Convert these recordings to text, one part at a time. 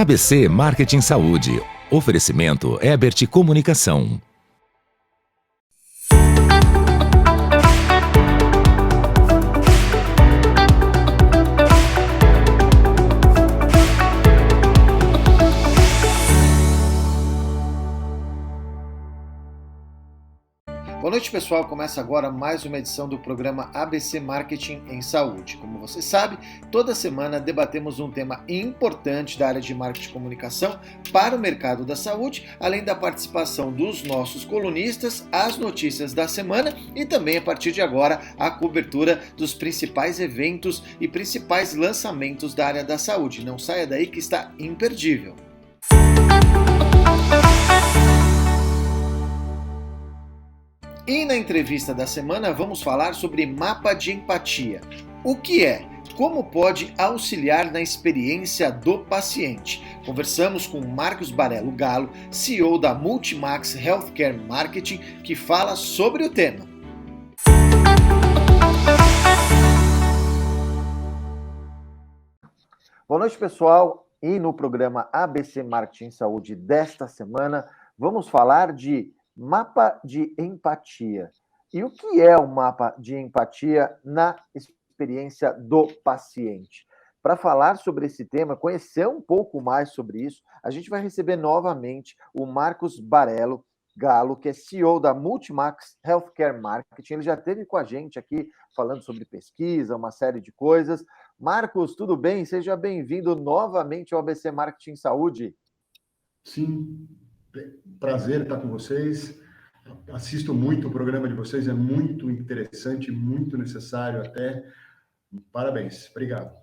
ABC Marketing Saúde. Oferecimento Ebert Comunicação. Boa noite, pessoal. Começa agora mais uma edição do programa ABC Marketing em Saúde. Como você sabe, toda semana debatemos um tema importante da área de marketing e comunicação para o mercado da saúde, além da participação dos nossos colunistas, as notícias da semana e também, a partir de agora, a cobertura dos principais eventos e principais lançamentos da área da saúde. Não saia daí que está imperdível. E na entrevista da semana vamos falar sobre mapa de empatia. O que é? Como pode auxiliar na experiência do paciente? Conversamos com Marcos Barello Galo, CEO da Multimax Healthcare Marketing, que fala sobre o tema. Boa noite, pessoal. E no programa ABC Marketing Saúde desta semana, vamos falar de mapa de empatia. E o que é o mapa de empatia na experiência do paciente? Para falar sobre esse tema, conhecer um pouco mais sobre isso, a gente vai receber novamente o Marcos Barello Galo, que é CEO da Multimax Healthcare Marketing. Ele já esteve com a gente aqui falando sobre pesquisa, uma série de coisas. Marcos, tudo bem? Seja bem-vindo novamente ao ABC Marketing Saúde. Sim, prazer estar com vocês. Assisto muito o programa de vocês, é muito interessante, muito necessário até. Parabéns, obrigado.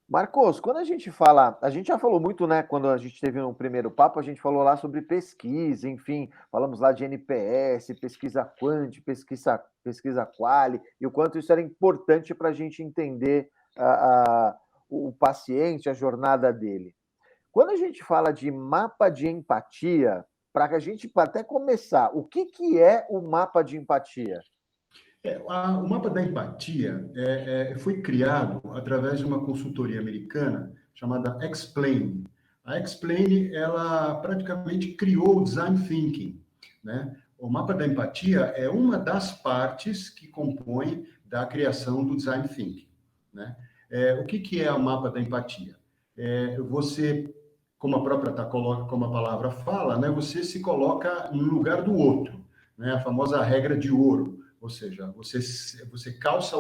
Marcos, quando a gente fala, a gente já falou muito, né? Quando a gente teve um primeiro papo, a gente falou lá sobre pesquisa, enfim, falamos lá de NPS, pesquisa quant, pesquisa quali, e o quanto isso era importante para a gente entender o paciente, a jornada dele. Quando a gente fala de mapa de empatia, para que a gente até começar, o que é o mapa de empatia? O mapa da empatia foi criado através de uma consultoria americana chamada Explain. A Explain, ela praticamente criou o Design Thinking, né? O mapa da empatia é uma das partes que compõe da criação do Design Thinking, né? O que é o mapa da empatia? Você, como como a palavra fala, né? Você se coloca no lugar do outro, né? A famosa regra de ouro. Ou seja, você calça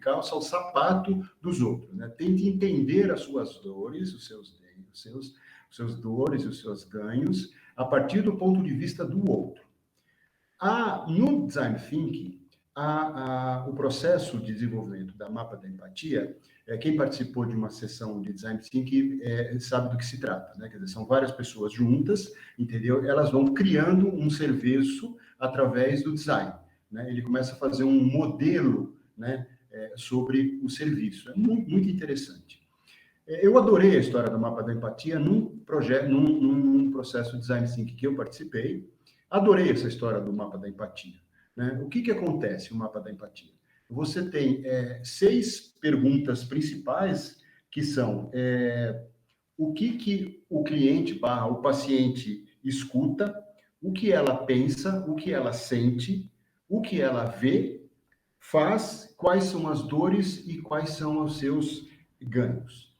calça o sapato dos outros, né? Tente entender as suas dores, os seus dores e os seus ganhos a partir do ponto de vista do outro. No Design Thinking, o processo de desenvolvimento da mapa da empatia, quem participou de uma sessão de Design Thinking sabe do que se trata, né? Quer dizer, são várias pessoas juntas, entendeu? Elas vão criando um serviço através do design, né? Ele começa a fazer um modelo, né, sobre o serviço. É muito, muito interessante. Eu adorei a história do mapa da empatia num processo de Design Thinking que eu participei. Adorei essa história do mapa da empatia, né? O que acontece no mapa da empatia? Você tem 6 perguntas principais, que são o que o cliente / o paciente escuta, o que ela pensa, o que ela sente, o que ela vê, faz, quais são as dores e quais são os seus ganhos.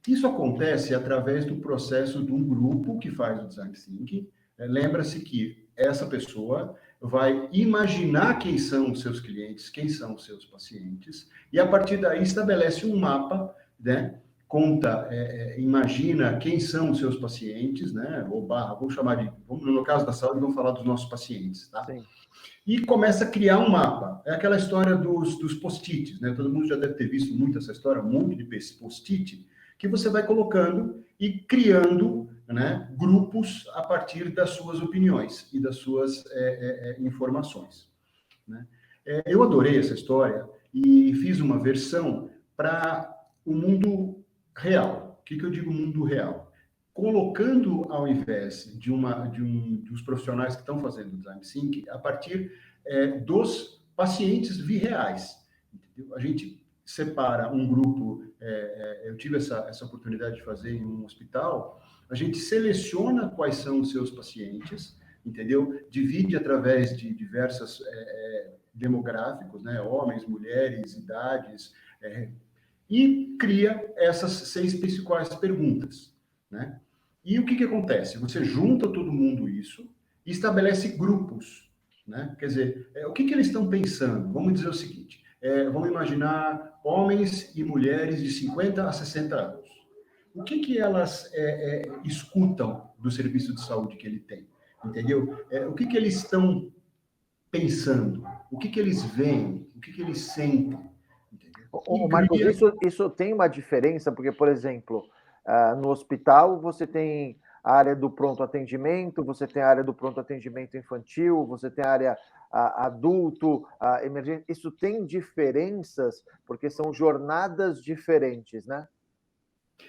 Isso acontece através do processo de um grupo que faz o Design Thinking. Lembra-se que essa pessoa vai imaginar quem são os seus clientes, quem são os seus pacientes, e a partir daí estabelece um mapa, né? Imagina quem são os seus pacientes, né? No caso da saúde, vamos falar dos nossos pacientes, tá? Sim. E começa a criar um mapa. É aquela história dos post-its, né? Todo mundo já deve ter visto muito essa história, um monte de post-it, que você vai colocando e criando, né, grupos a partir das suas opiniões e das suas informações, né? Eu adorei essa história e fiz uma versão para o mundo real. O que eu digo mundo real? Colocando, ao invés dos profissionais que estão fazendo Design Thinking, a partir dos pacientes reais. Entendeu? A gente separa um grupo, eu tive essa oportunidade de fazer em um hospital, a gente seleciona quais são os seus pacientes, entendeu? Divide através de diversas demográficos, né? Homens, mulheres, idades, e cria essas 6 principais perguntas, né? E o que acontece? Você junta todo mundo isso e estabelece grupos, né? Quer dizer, o que eles estão pensando? Vamos dizer o seguinte, vamos imaginar homens e mulheres de 50 a 60 anos. O que elas escutam do serviço de saúde que ele tem? Entendeu? O que eles estão pensando? O que eles veem? O que eles sentem? Entendeu? Marcos, isso tem uma diferença, porque, por exemplo, no hospital você tem a área do pronto atendimento, você tem a área do pronto atendimento infantil, você tem a área adulto, emergente. Isso tem diferenças, porque são jornadas diferentes, né?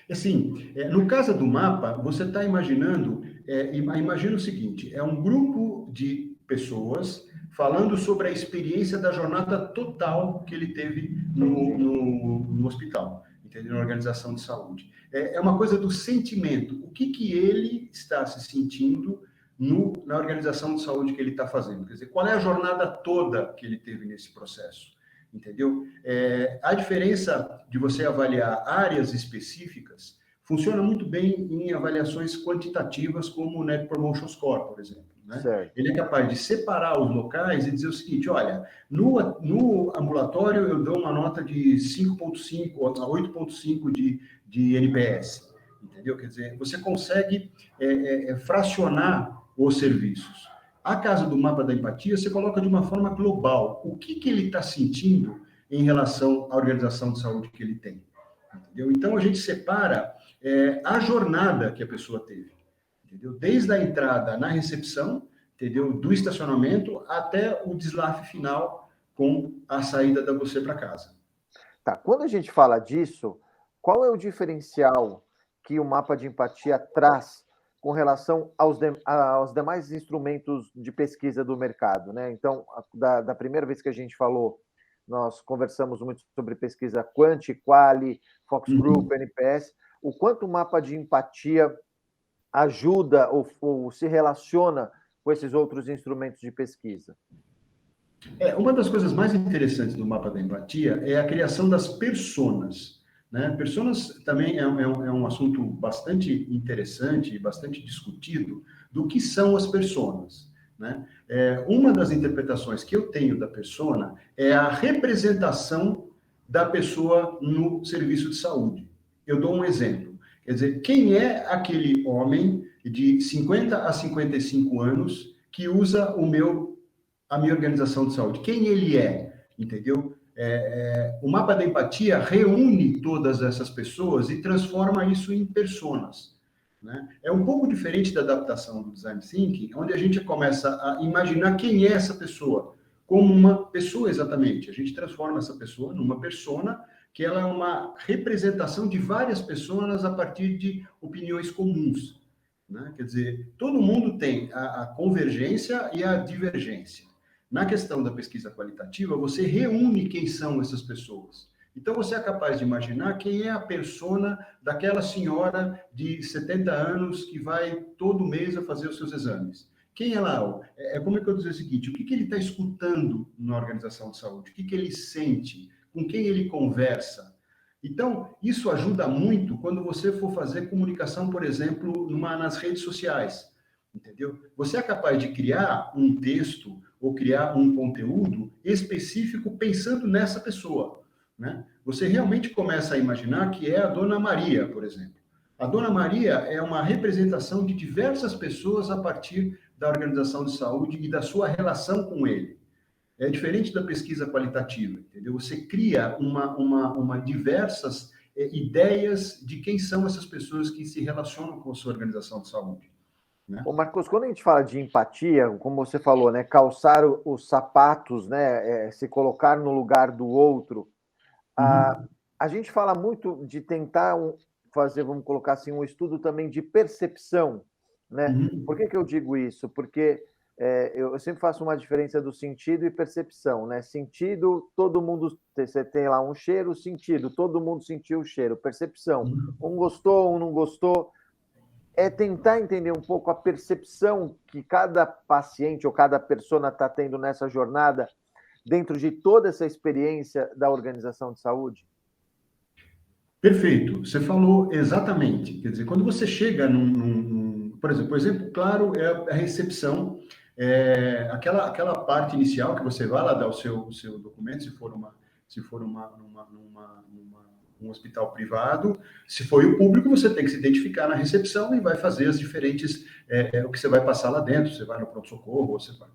Assim, no caso do mapa, você está imaginando, imagina o seguinte, é um grupo de pessoas falando sobre a experiência da jornada total que ele teve no hospital, entendeu? Na organização de saúde. É uma coisa do sentimento, o que ele está se sentindo na organização de saúde que ele está fazendo. Quer dizer, qual é a jornada toda que ele teve nesse processo? Entendeu? A diferença de você avaliar áreas específicas funciona muito bem em avaliações quantitativas, como o Net Promotion Score, por exemplo. Né? Ele é capaz de separar os locais e dizer o seguinte, olha, no ambulatório eu dou uma nota de 5,5 a 8,5 de NPS. Entendeu? Quer dizer, você consegue fracionar os serviços. A casa do mapa da empatia, você coloca de uma forma global. O que ele está sentindo em relação à organização de saúde que ele tem. Entendeu? Então, a gente separa a jornada que a pessoa teve. Entendeu? Desde a entrada na recepção, entendeu? Do estacionamento até o deslafe final com a saída da você para casa. Tá. Quando a gente fala disso, qual é o diferencial que o mapa de empatia traz com relação aos demais instrumentos de pesquisa do mercado, né? Então, da primeira vez que a gente falou, nós conversamos muito sobre pesquisa Quanti, Quali, Fox Group, NPS, o quanto o mapa de empatia ajuda ou se relaciona com esses outros instrumentos de pesquisa. Uma das coisas mais interessantes do mapa da empatia é a criação das personas. Né? Personas também é um assunto bastante interessante e bastante discutido do que são as personas. Né? Uma das interpretações que eu tenho da persona é a representação da pessoa no serviço de saúde. Eu dou um exemplo. Quer dizer, quem é aquele homem de 50 a 55 anos que usa a minha organização de saúde? Quem ele é? Entendeu? O mapa da empatia reúne todas essas pessoas e transforma isso em personas. Né? É um pouco diferente da adaptação do Design Thinking, onde a gente começa a imaginar quem é essa pessoa, como uma pessoa exatamente. A gente transforma essa pessoa numa persona, que ela é uma representação de várias pessoas a partir de opiniões comuns. Né? Quer dizer, todo mundo tem a convergência e a divergência. Na questão da pesquisa qualitativa, você reúne quem são essas pessoas. Então, você é capaz de imaginar quem é a persona daquela senhora de 70 anos que vai todo mês a fazer os seus exames. Quem ela é? Como é que eu dizer o seguinte? O que ele está escutando na organização de saúde? O que ele sente? Com quem ele conversa? Então, isso ajuda muito quando você for fazer comunicação, por exemplo, nas redes sociais. Entendeu? Você é capaz de criar um texto ou criar um conteúdo específico pensando nessa pessoa. Né? Você realmente começa a imaginar que é a Dona Maria, por exemplo. A Dona Maria é uma representação de diversas pessoas a partir da organização de saúde e da sua relação com ele. É diferente da pesquisa qualitativa, entendeu? Você cria uma diversas ideias de quem são essas pessoas que se relacionam com a sua organização de saúde. Né? Ô Marcos, quando a gente fala de empatia, como você falou, né, calçar os sapatos, né, se colocar no lugar do outro, a gente fala muito de tentar fazer, vamos colocar assim, um estudo também de percepção, né? Por que eu digo isso? Porque eu sempre faço uma diferença do sentido e percepção, né? Sentido, todo mundo, você tem lá um cheiro, sentido, todo mundo sentiu o cheiro. Percepção, um gostou, um não gostou. É tentar entender um pouco a percepção que cada paciente ou cada persona está tendo nessa jornada dentro de toda essa experiência da organização de saúde? Perfeito, você falou exatamente. Quer dizer, quando você chega por exemplo, o exemplo claro é a recepção, aquela parte inicial que você vai lá dar o seu documento, se for um hospital privado, se for o público, você tem que se identificar na recepção e vai fazer as diferentes, o que você vai passar lá dentro, você vai no pronto-socorro, você vai.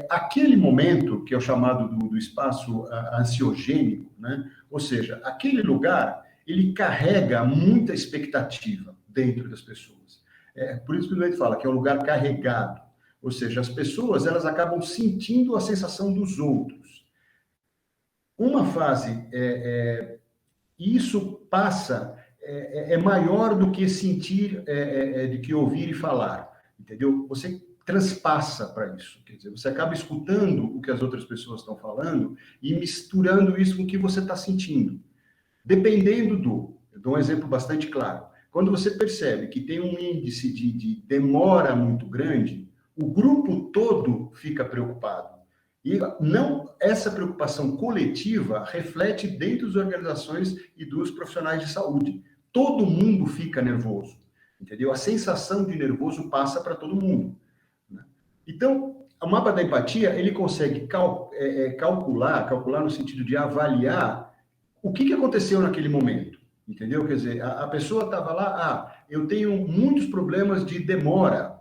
Aquele momento, que é o chamado do espaço ansiogênico, né? Ou seja, aquele lugar, ele carrega muita expectativa dentro das pessoas. Por isso que o doente fala que é um lugar carregado. Ou seja, as pessoas, elas acabam sentindo a sensação dos outros. Uma fase, isso passa, é maior do que sentir, do que ouvir e falar, entendeu? Você transpassa para isso, quer dizer, você acaba escutando o que as outras pessoas estão falando e misturando isso com o que você está sentindo. Dependendo eu dou um exemplo bastante claro. Quando você percebe que tem um índice de demora muito grande, o grupo todo fica preocupado. E não, essa preocupação coletiva reflete dentro das organizações e dos profissionais de saúde. Todo mundo fica nervoso, entendeu? A sensação de nervoso passa para todo mundo. Né? Então, o mapa da empatia, ele consegue calcular no sentido de avaliar o que aconteceu naquele momento, entendeu? Quer dizer, a pessoa estava lá, eu tenho muitos problemas de demora,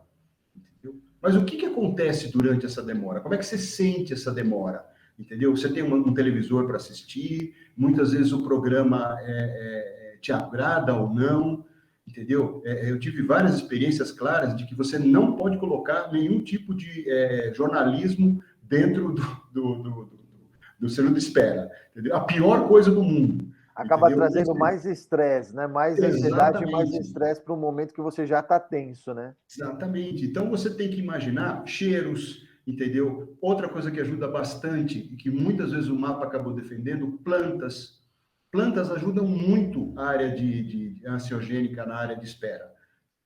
entendeu? Mas o que acontece durante essa demora? Como é que você sente essa demora? Entendeu? Você tem um televisor para assistir, muitas vezes o programa te agrada ou não, entendeu? Eu tive várias experiências claras de que você não pode colocar nenhum tipo de jornalismo dentro do cenário de espera, entendeu? A pior coisa do mundo. Acaba entendeu? trazendo mais estresse, né? Mais ansiedade e mais estresse para um momento que você já está tenso, né? Exatamente. Então, você tem que imaginar cheiros, entendeu? Outra coisa que ajuda bastante, e que muitas vezes o mapa acabou defendendo, plantas. Plantas ajudam muito a área de ansiogênica na área de espera.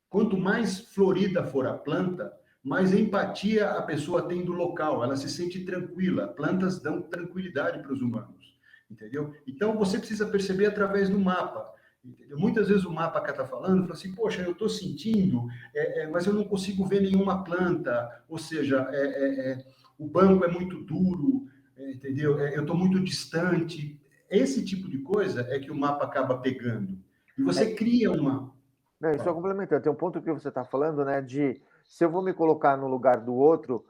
Quanto mais florida for a planta, mais empatia a pessoa tem do local, ela se sente tranquila. Plantas dão tranquilidade para os humanos, entendeu? Então, você precisa perceber através do mapa. Entendeu? Muitas vezes o mapa que está falando, fala assim, poxa, eu estou sentindo, mas eu não consigo ver nenhuma planta, ou seja, o banco é muito duro, entendeu? Eu estou muito distante. Esse tipo de coisa é que o mapa acaba pegando. E você cria uma... Não, isso é complementando. Tem um ponto que você está falando, né? De se eu vou me colocar no lugar do outro,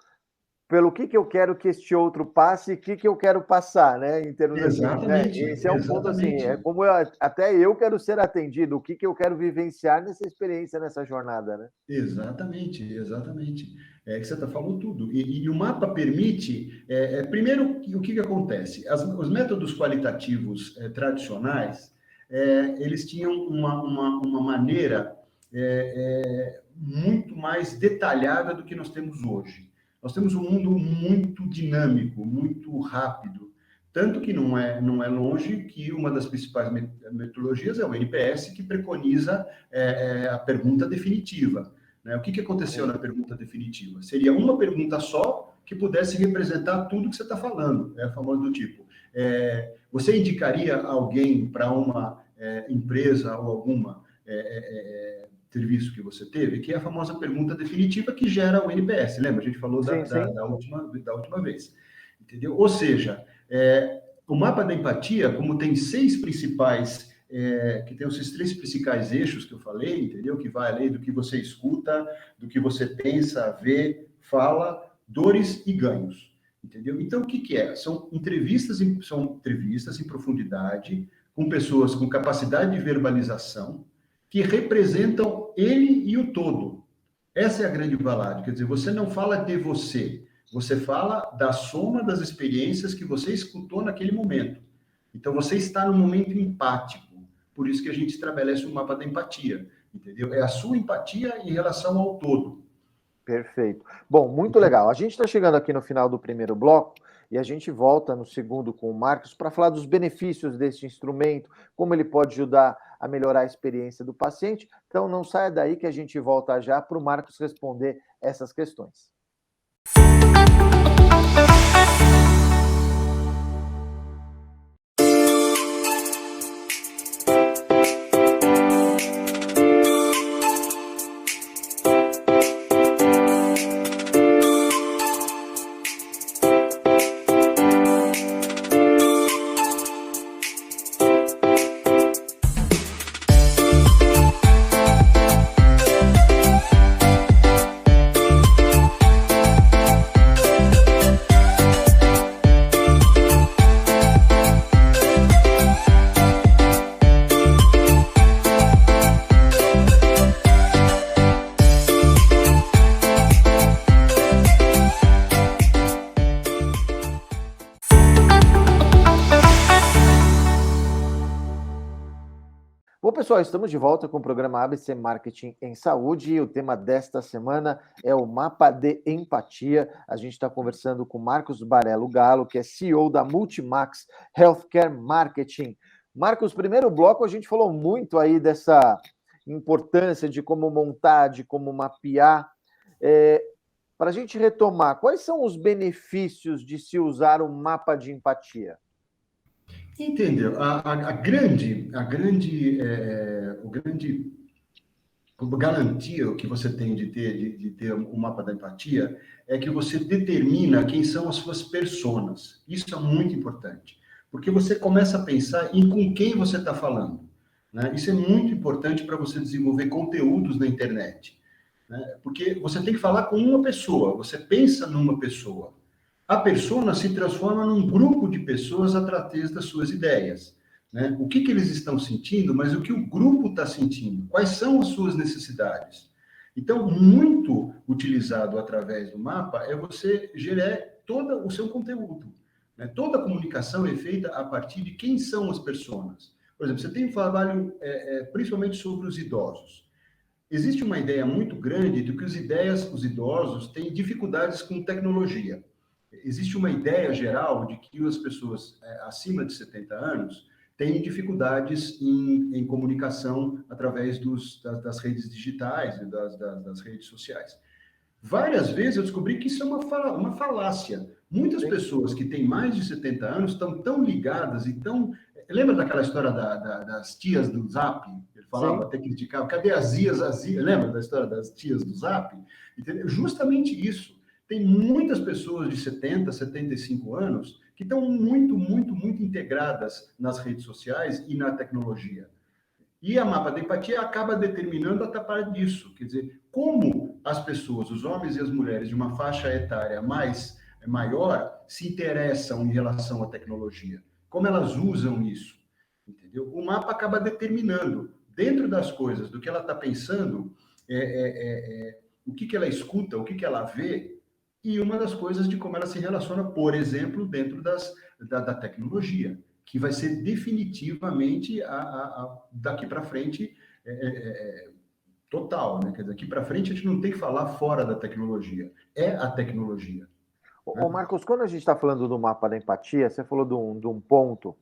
pelo que eu quero que este outro passe e o que eu quero passar, né? Em termos exatamente, assim, né? Esse é um ponto assim, é como até eu quero ser atendido, o que eu quero vivenciar nessa experiência, nessa jornada, né? Exatamente. É que você está falando tudo. E o mapa permite, primeiro, o que acontece? Os métodos qualitativos tradicionais, eles tinham uma maneira muito mais detalhada do que nós temos hoje. Nós temos um mundo muito dinâmico, muito rápido, tanto que não é longe que uma das principais metodologias é o NPS, que preconiza a pergunta definitiva. Né? O que aconteceu na pergunta definitiva? Seria uma pergunta só que pudesse representar tudo que você está falando. É a famosa do tipo, você indicaria alguém para uma empresa ou alguma serviço que você teve? Que é a famosa pergunta definitiva que gera o NPS. Lembra? A gente falou da última vez. Entendeu? Ou seja, o mapa da empatia, como tem seis principais, que tem esses três principais eixos que eu falei, entendeu? Que vai além do que você escuta, do que você pensa, vê, fala, dores e ganhos, entendeu? Então, o que é? São entrevistas em profundidade, com pessoas com capacidade de verbalização, que representam ele e o todo. Essa é a grande valade, quer dizer, você não fala de você, você fala da soma das experiências que você escutou naquele momento. Então, você está no momento empático. Por isso que a gente estabelece um mapa da empatia, entendeu? É a sua empatia em relação ao todo. Perfeito. Bom, muito legal. A gente está chegando aqui no final do primeiro bloco e a gente volta no segundo com o Marcos para falar dos benefícios desse instrumento, como ele pode ajudar a melhorar a experiência do paciente. Então, não saia daí que a gente volta já para o Marcos responder essas questões. Bom, pessoal, estamos de volta com o programa ABC Marketing em Saúde e o tema desta semana é o mapa de empatia. A gente está conversando com Marcos Barello Galo, que é CEO da Multimax Healthcare Marketing. Marcos, primeiro bloco a gente falou muito aí dessa importância de como montar, de como mapear. Para a gente retomar, quais são os benefícios de se usar um mapa de empatia? Entendeu? O grande garantia que você tem de ter o mapa da empatia é que você determina quem são as suas personas. Isso é muito importante, porque você começa a pensar em com quem você está falando, né? Isso é muito importante para você desenvolver conteúdos na internet, né? Porque você tem que falar com uma pessoa, você pensa numa pessoa. A persona se transforma num grupo de pessoas através das suas ideias, né? O que eles estão sentindo, mas o que o grupo está sentindo? Quais são as suas necessidades? Então, muito utilizado através do mapa é você gerar todo o seu conteúdo, né? Toda a comunicação é feita a partir de quem são as pessoas. Por exemplo, você tem um trabalho principalmente sobre os idosos. Existe uma ideia muito grande de que os idosos têm dificuldades com tecnologia. Existe uma ideia geral de que as pessoas acima de 70 anos têm dificuldades em comunicação através das redes digitais e das redes sociais. Várias vezes eu descobri que isso é uma falácia. Muitas pessoas que têm mais de 70 anos estão tão ligadas e tão... Lembra daquela história das tias do Zap? Ele falava, Sim. até criticava, cadê as tias? Lembra da história das tias do Zap? Entendeu? Justamente isso. Tem muitas pessoas de 70, 75 anos que estão muito, muito, muito integradas nas redes sociais e na tecnologia. E a mapa da empatia acaba determinando a parte disso. Quer dizer, como as pessoas, os homens e as mulheres de uma faixa etária maior, se interessam em relação à tecnologia. Como elas usam isso. Entendeu? O mapa acaba determinando, dentro das coisas, do que ela está pensando, o que ela escuta, o que ela vê, e uma das coisas de como ela se relaciona, por exemplo, dentro da tecnologia, que vai ser definitivamente daqui para frente total, né? Quer dizer, daqui para frente a gente não tem que falar fora da tecnologia, é a tecnologia. Ô, Marcos, quando a gente está falando do mapa da empatia, você falou de um ponto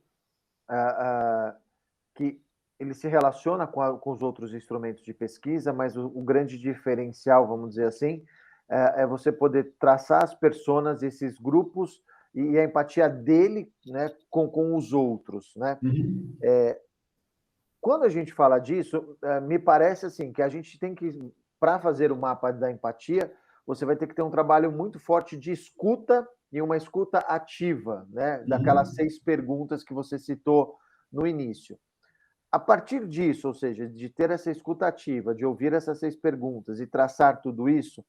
que ele se relaciona com os outros instrumentos de pesquisa, mas o grande diferencial, vamos dizer assim, é você poder traçar as personas, esses grupos, e a empatia dele, né, com os outros, né? Uhum. Quando a gente fala disso, me parece assim que a gente tem que, para fazer o mapa da empatia, você vai ter que ter um trabalho muito forte de escuta e uma escuta ativa, né? Daquelas 6 perguntas que você citou no início. A partir disso, ou seja, de ter essa escuta ativa, de ouvir essas 6 perguntas e traçar tudo isso,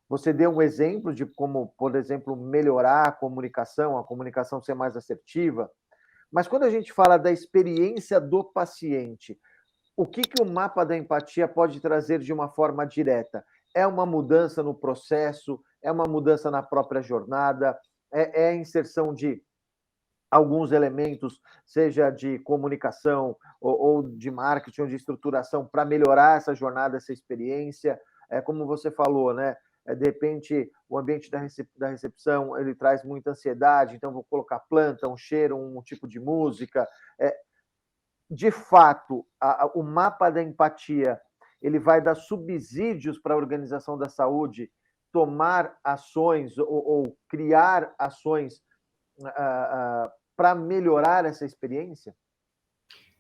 você deu um exemplo de como, por exemplo, melhorar a comunicação ser mais assertiva, mas quando a gente fala da experiência do paciente, o que o mapa da empatia pode trazer de uma forma direta? É uma mudança no processo? É uma mudança na própria jornada? É a inserção de alguns elementos, seja de comunicação ou de marketing ou de estruturação, para melhorar essa jornada, essa experiência? como você falou, né? De repente, o ambiente da recepção ele traz muita ansiedade, então vou colocar planta, um cheiro, um tipo de música. De fato, o mapa da empatia ele vai dar subsídios para a organização da saúde tomar ações ou criar ações para melhorar essa experiência?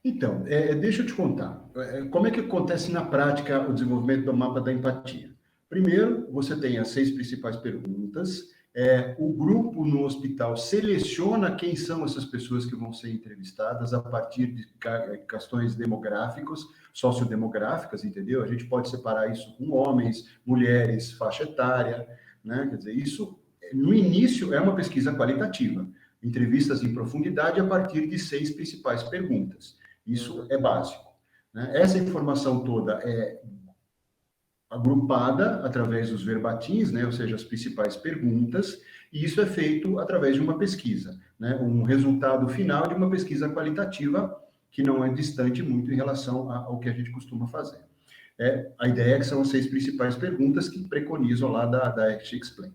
Então, deixa eu te contar. Como é que acontece na prática o desenvolvimento do mapa da empatia? Primeiro, você tem as 6 principais perguntas. O grupo no hospital seleciona quem são essas pessoas que vão ser entrevistadas a partir de questões demográficas, sociodemográficas, entendeu? A gente pode separar isso com homens, mulheres, faixa etária, né? Quer dizer, isso, no início, é uma pesquisa qualitativa. Entrevistas em profundidade a partir de 6 principais perguntas. Isso é básico, né? Essa informação toda é agrupada através dos verbatins, né? Ou seja, as principais perguntas, e isso é feito através de uma pesquisa, né? Um resultado final de uma pesquisa qualitativa que não é distante muito em relação ao que a gente costuma fazer. A ideia é que são as 6 principais perguntas que preconizam lá da Explain.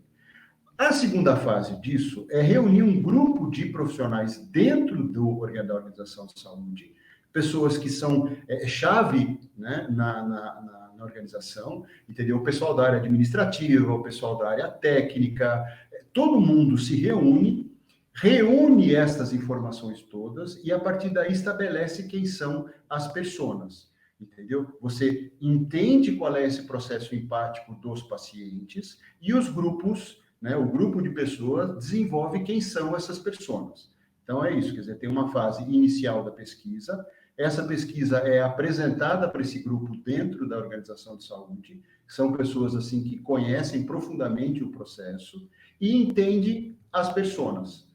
A segunda fase disso é reunir um grupo de profissionais dentro da Organização de Saúde, pessoas que são chave, né, na organização, entendeu? O pessoal da área administrativa, o pessoal da área técnica, todo mundo se reúne estas informações todas e a partir daí estabelece quem são as pessoas, entendeu? Você entende qual é esse processo empático dos pacientes e os grupos, né, o grupo de pessoas desenvolve quem são essas pessoas. Então é isso, quer dizer, tem uma fase inicial da pesquisa. Essa pesquisa é apresentada para esse grupo dentro da organização de saúde, que são pessoas assim que conhecem profundamente o processo e entende as pessoas,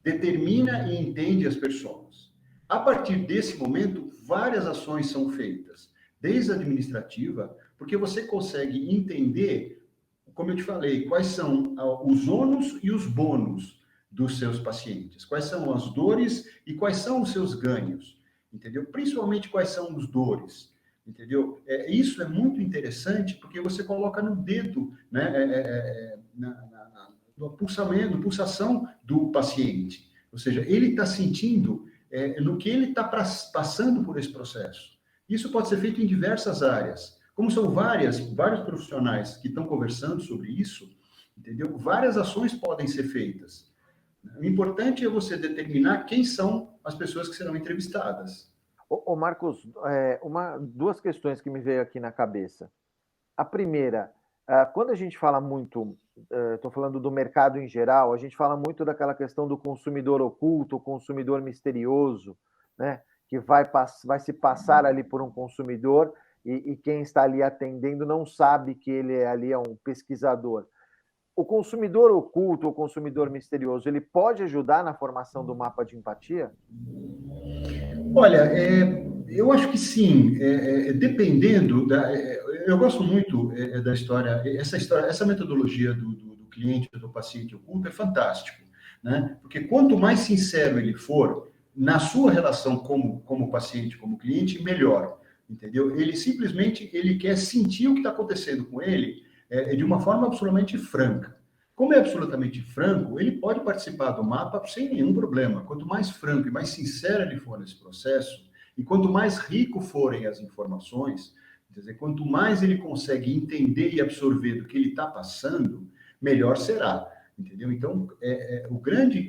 determina e entende as pessoas. A partir desse momento, várias ações são feitas, desde a administrativa, porque você consegue entender, como eu te falei, quais são os ônus e os bônus dos seus pacientes, quais são as dores e quais são os seus ganhos. Entendeu? Principalmente quais são os dores, entendeu? Isso é muito interessante porque você coloca no dedo, né, no pulsação do paciente, ou seja, ele está sentindo no que ele está passando por esse processo. Isso pode ser feito em diversas áreas. Como são vários profissionais que estão conversando sobre isso, entendeu? Várias ações podem ser feitas. O importante é você determinar quem são as pessoas que serão entrevistadas. Ô Marcos, duas questões que me veio aqui na cabeça. A primeira, quando a gente fala muito, estou falando do mercado em geral, a gente fala muito daquela questão do consumidor oculto, o consumidor misterioso, né? Que vai se passar ali por um consumidor e quem está ali atendendo não sabe que ele ali é um pesquisador. O consumidor oculto, o consumidor misterioso, ele pode ajudar na formação do mapa de empatia? Olha, eu acho que sim, dependendo eu gosto muito da história, essa metodologia do cliente, do paciente oculto é fantástico, né? Porque quanto mais sincero ele for na sua relação como paciente, como cliente, melhor, entendeu? Ele simplesmente quer sentir o que está acontecendo com ele de uma forma absolutamente franca. Como é absolutamente franco, ele pode participar do mapa sem nenhum problema. Quanto mais franco e mais sincero ele for nesse processo, e quanto mais rico forem as informações, quer dizer, quanto mais ele consegue entender e absorver do que ele está passando, melhor será. Entendeu? Então,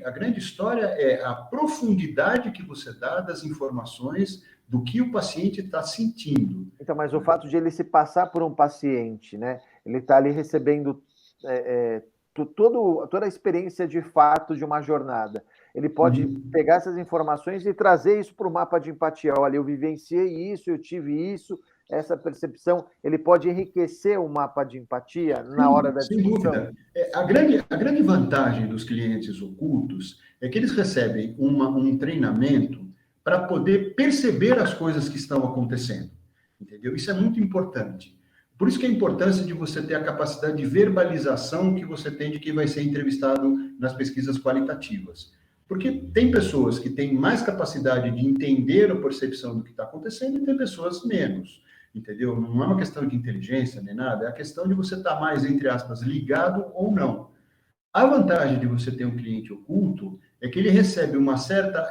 a grande história é a profundidade que você dá das informações do que o paciente está sentindo. Então, mas o fato de ele se passar por um paciente, né? Ele está ali recebendo toda a experiência de fato de uma jornada. Ele pode pegar essas informações e trazer isso para o mapa de empatia. Olha, eu vivenciei isso, eu tive isso, essa percepção. Ele pode enriquecer o mapa de empatia na hora da discussão. Sem dúvida. A grande vantagem dos clientes ocultos é que eles recebem um treinamento para poder perceber as coisas que estão acontecendo. Entendeu? Isso é muito importante. Por isso que a importância de você ter a capacidade de verbalização que você tem de quem vai ser entrevistado nas pesquisas qualitativas. Porque tem pessoas que têm mais capacidade de entender a percepção do que está acontecendo e tem pessoas menos. entendeu? Não é uma questão de inteligência nem nada, é a questão de você estar mais, entre aspas, ligado ou não. A vantagem de você ter um cliente oculto é que ele recebe uma certa,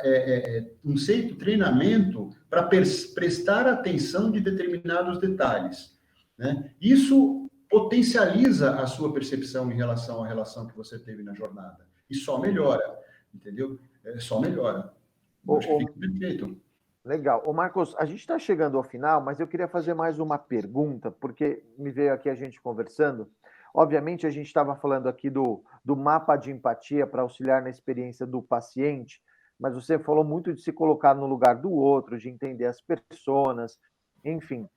um certo treinamento para prestar atenção de determinados detalhes, né? Isso potencializa a sua percepção em relação à relação que você teve na jornada. E só melhora, entendeu? Só melhora. Acho que fica perfeito. Legal. Ô Marcos, a gente está chegando ao final, mas eu queria fazer mais uma pergunta, porque me veio aqui a gente conversando. Obviamente, a gente estava falando aqui do mapa de empatia para auxiliar na experiência do paciente, mas você falou muito de se colocar no lugar do outro, de entender as pessoas, enfim.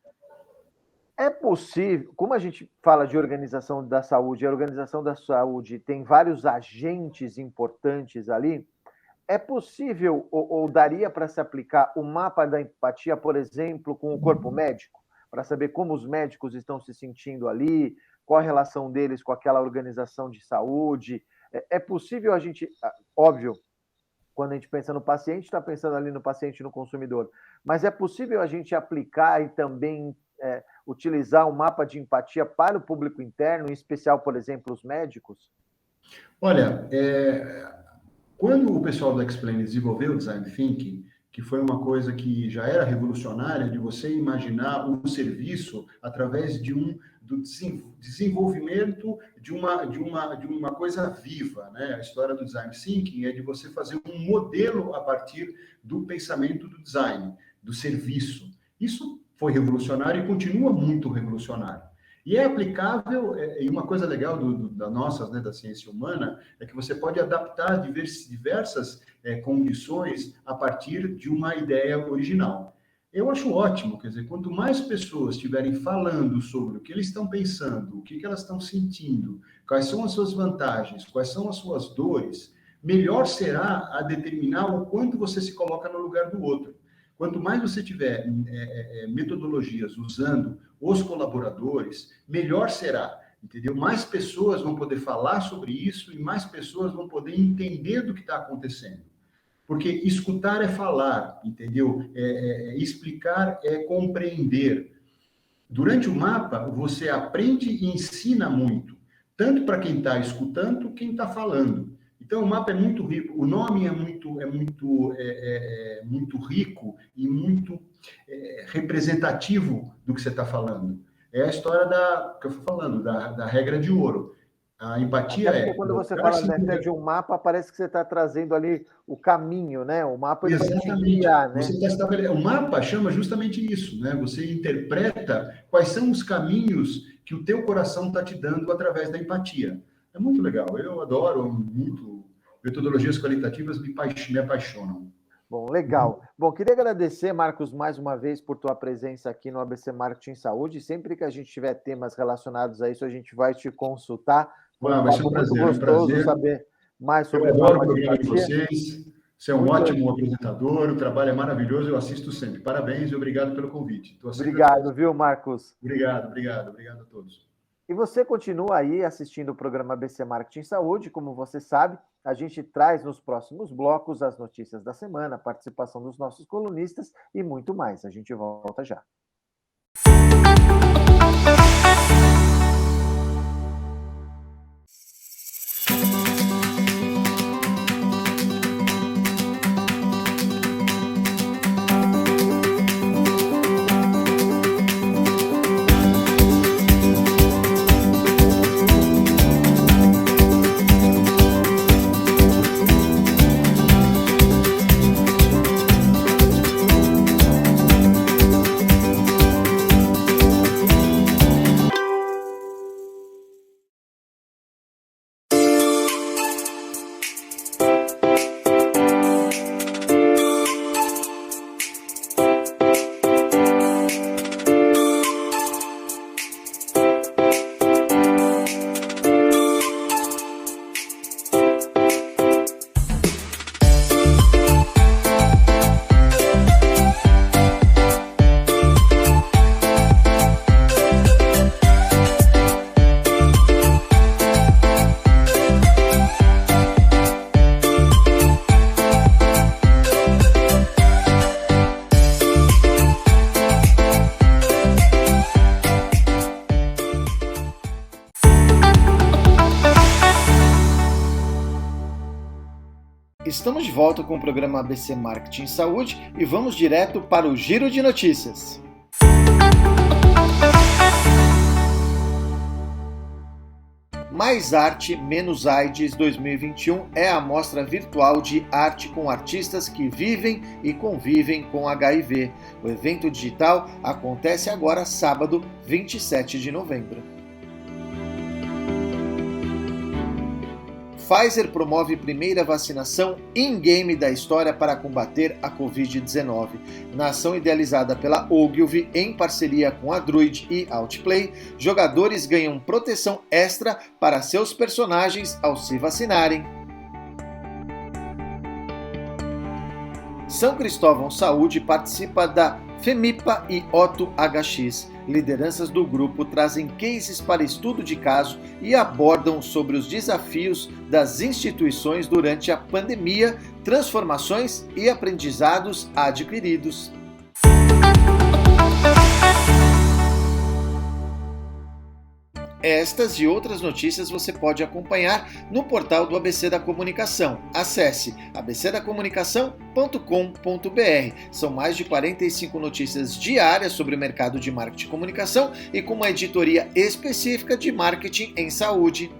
É possível, como a gente fala de organização da saúde, a organização da saúde tem vários agentes importantes ali, é possível ou daria para se aplicar o mapa da empatia, por exemplo, com o corpo médico, para saber como os médicos estão se sentindo ali, qual a relação deles com aquela organização de saúde? É possível a gente, óbvio, quando a gente pensa no paciente, está pensando ali no paciente e no consumidor, mas é possível a gente aplicar e também utilizar um mapa de empatia para o público interno, em especial, por exemplo, os médicos? Olha, quando o pessoal do Explain desenvolveu o Design Thinking, que foi uma coisa que já era revolucionária, de você imaginar um serviço através do desenvolvimento de uma coisa viva, né? A história do Design Thinking é de você fazer um modelo a partir do pensamento do design, do serviço. Isso foi revolucionário e continua muito revolucionário. E é aplicável, e uma coisa legal da ciência humana, é que você pode adaptar diversas condições a partir de uma ideia original. Eu acho ótimo, quer dizer, quanto mais pessoas estiverem falando sobre o que eles estão pensando, o que elas estão sentindo, quais são as suas vantagens, quais são as suas dores, melhor será a determinar o quanto você se coloca no lugar do outro. Quanto mais você tiver metodologias usando os colaboradores, melhor será, entendeu? Mais pessoas vão poder falar sobre isso e mais pessoas vão poder entender do que está acontecendo. Porque escutar é falar, entendeu? Explicar é compreender. Durante o mapa, você aprende e ensina muito, tanto para quem está escutando, quanto quem está falando. Então, o mapa é muito rico, o nome é muito rico e muito representativo do que você está falando. É a história que eu fui falando, da regra de ouro. A empatia quando você fala da de um mapa, parece que você está trazendo ali o caminho, né? O mapa ele vai te guiar, né? O mapa chama justamente isso, né? Você interpreta quais são os caminhos que o teu coração está te dando através da empatia. É muito legal. Eu adoro muito. Metodologias qualitativas me apaixonam. Bom, legal. Bom, queria agradecer, Marcos, mais uma vez por tua presença aqui no ABC Marketing Saúde. Sempre que a gente tiver temas relacionados a isso, a gente vai te consultar. Vai ser um prazer. Muito gostoso saber mais sobre o programa de vocês. Você é um ótimo apresentador, o trabalho é maravilhoso, eu assisto sempre. Parabéns e obrigado pelo convite. Obrigado, viu, Marcos? Obrigado a todos. E você continua aí assistindo o programa ABC Marketing Saúde, como você sabe, a gente traz nos próximos blocos as notícias da semana, a participação dos nossos colunistas e muito mais. A gente volta já. estamos de volta com o programa ABC Marketing Saúde e vamos direto para o Giro de Notícias. Mais Arte, Menos AIDS 2021 é a mostra virtual de arte com artistas que vivem e convivem com HIV. O evento digital acontece agora, sábado, 27 de novembro. Pfizer promove primeira vacinação in-game da história para combater a Covid-19. Na ação idealizada pela Ogilvy, em parceria com a Druid e Outplay, jogadores ganham proteção extra para seus personagens ao se vacinarem. São Cristóvão Saúde participa da FEMIPA e Otto HX. Lideranças do grupo trazem cases para estudo de caso e abordam sobre os desafios das instituições durante a pandemia, transformações e aprendizados adquiridos. Estas e outras notícias você pode acompanhar no portal do ABC da Comunicação. Acesse abcdacomunicação.com.br. São mais de 45 notícias diárias sobre o mercado de marketing e comunicação e com uma editoria específica de marketing em saúde.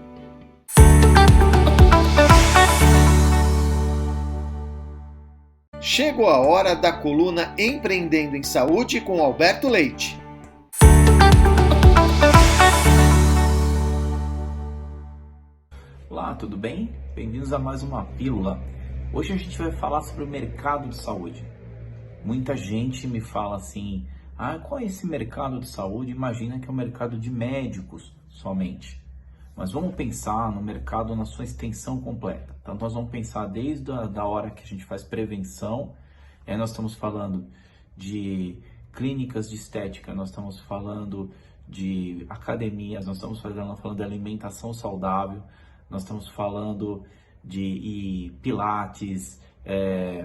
Chegou a hora da coluna Empreendendo em Saúde com Alberto Leite. Olá, tudo bem? Bem-vindos a mais uma pílula. Hoje a gente vai falar sobre o mercado de saúde. Muita gente me fala assim, qual é esse mercado de saúde? Imagina que é o mercado de médicos somente. Mas vamos pensar no mercado na sua extensão completa. Então nós vamos pensar desde a hora que a gente faz prevenção, aí nós estamos falando de clínicas de estética, nós estamos falando de academias, nós estamos falando de alimentação saudável, nós estamos falando de pilates,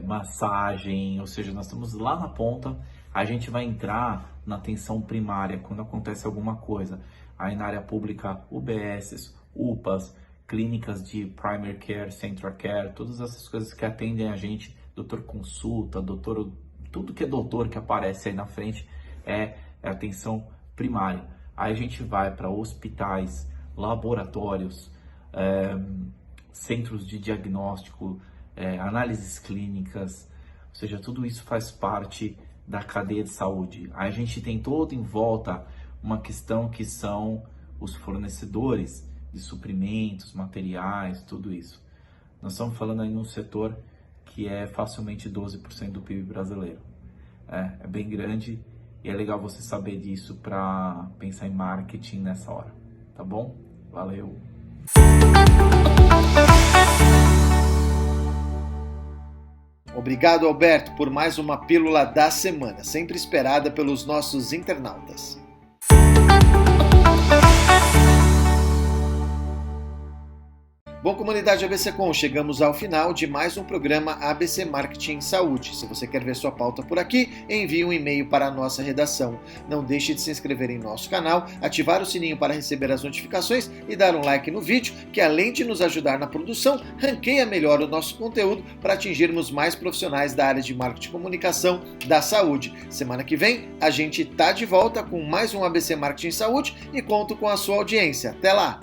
massagem, ou seja, nós estamos lá na ponta, a gente vai entrar na atenção primária quando acontece alguma coisa. Aí na área pública, UBSs, UPAs, clínicas de primary care, central care, todas essas coisas que atendem a gente, doutor consulta, doutor, tudo que é doutor que aparece aí na frente é atenção primária. Aí a gente vai para hospitais, laboratórios, centros de diagnóstico, análises clínicas, ou seja, tudo isso faz parte da cadeia de saúde. Aí a gente tem todo em volta uma questão que são os fornecedores de suprimentos, materiais, tudo isso. Nós estamos falando aí num setor que é facilmente 12% do PIB brasileiro. É bem grande e é legal você saber disso para pensar em marketing nessa hora, tá bom? Valeu! Obrigado, Alberto, por mais uma pílula da semana, sempre esperada pelos nossos internautas. Bom, comunidade ABCcom, chegamos ao final de mais um programa ABC Marketing Saúde. Se você quer ver sua pauta por aqui, envie um e-mail para a nossa redação. Não deixe de se inscrever em nosso canal, ativar o sininho para receber as notificações e dar um like no vídeo, que além de nos ajudar na produção, ranqueia melhor o nosso conteúdo para atingirmos mais profissionais da área de marketing e comunicação da saúde. Semana que vem, a gente tá de volta com mais um ABC Marketing Saúde e conto com a sua audiência. Até lá!